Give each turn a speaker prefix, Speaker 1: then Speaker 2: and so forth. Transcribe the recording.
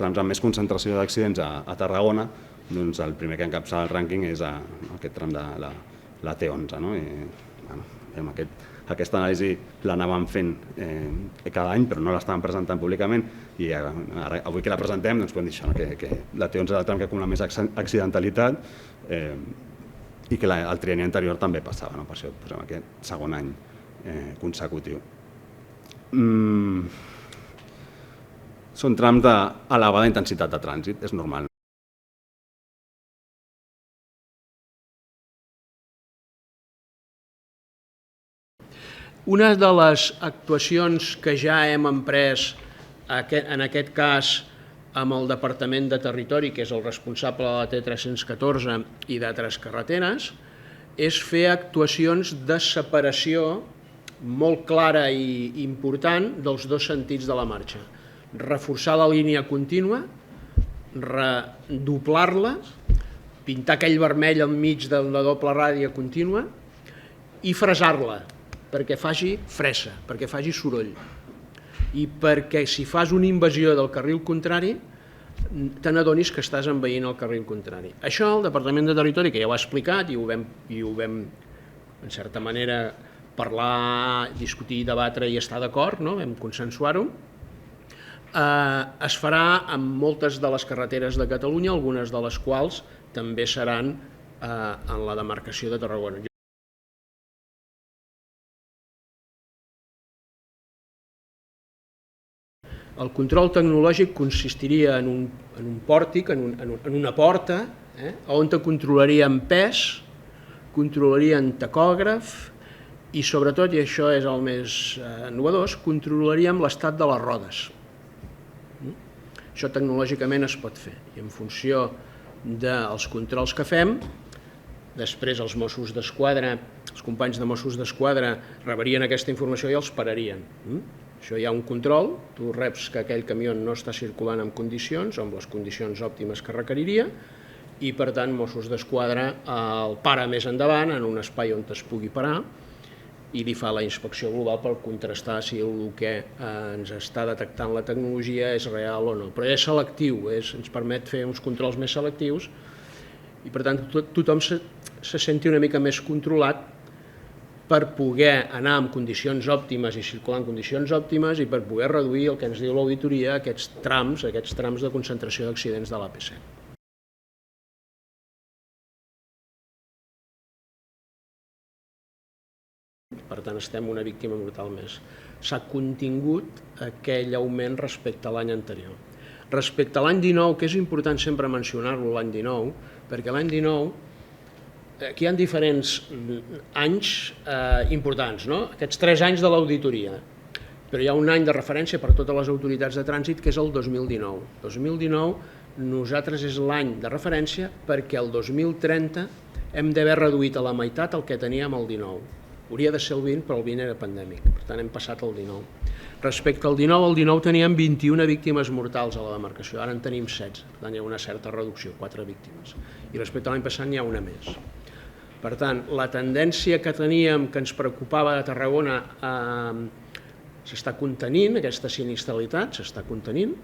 Speaker 1: trams amb més concentració d'accidents a Tarragona, doncs el primer que encapçala el rànquing és aquest tram de la T11. Aquesta anàlisi l'anàvem fent cada any, però no l'estàvem presentant públicament, i avui que la presentem podem dir això, que la T11 és el tram que acumula més accidentalitat i que el trienni anterior també passava, per això posem aquest segon any consecutiu. Són trams d'elevada intensitat de trànsit, és normal.
Speaker 2: Una de les actuacions que ja hem emprès, en aquest cas amb el Departament de Territori, que és el responsable de la T314 i d'altres carreteres, és fer actuacions de separació molt clara i important dels dos sentits de la marxa. Reforçar la línia contínua, redoblar-la, pintar aquell vermell enmig de la doble ràdia contínua i fresar-la, perquè faci fressa, perquè faci soroll. I perquè si fas una invasió del carril contrari, te n'adonis que estàs envaint el carril contrari. Això el Departament de Territori, que ja ho ha explicat i ho vam en certa manera, parlar, discutir, debatre i estar d'acord, vam consensuar-ho, es farà amb moltes de les carreteres de Catalunya, algunes de les quals també seran en la demarcació de Tarragona. El control tecnològic consistiria en un pòrtic, en una porta, on controlaríem pes, controlaríem tacògraf i sobretot, i això és el més innovador, controlaríem l'estat de les rodes. Això tecnològicament es pot fer i en funció dels controls que fem, després els Mossos d'Esquadra, els companys de Mossos d'Esquadra rebrien aquesta informació i els pararien. Això hi ha un control, tu reps que aquell camió no està circulant en condicions o amb les condicions òptimes que requeriria i per tant Mossos d'Esquadra el para més endavant en un espai on es pugui parar i li fa la inspecció global per contrastar si el que ens està detectant la tecnologia és real o no. Però és selectiu, ens permet fer uns controls més selectius i per tant tothom se senti una mica més controlat per poder anar en condicions òptimes i circular en condicions òptimes i per poder reduir el que ens diu l'auditoria, aquests trams de concentració d'accidents de l'AP7. Per tant, estem una víctima mortal més. S'ha contingut aquell augment respecte a l'any anterior. Respecte a l'any 19, que és important sempre mencionar-lo l'any 19, perquè l'any 19 aquí hi ha diferents anys importants, aquests 3 anys de l'auditoria, però hi ha un any de referència per a totes les autoritats de trànsit que és el 2019. El 2019 nosaltres és l'any de referència perquè el 2030 hem d'haver reduït a la meitat el que teníem el 19. Hauria de ser el 20, però el 20 era pandèmic, per tant hem passat al 19. Respecte al 19, el 19 teníem 21 víctimes mortals a la demarcació, ara en tenim 16, per tant hi ha una certa reducció, 4 víctimes. I respecte a l'any passat n'hi ha una més. Per tant, la tendència que teníem, que ens preocupava a Tarragona, s'està contenint, aquesta sinistralitat s'està contenint,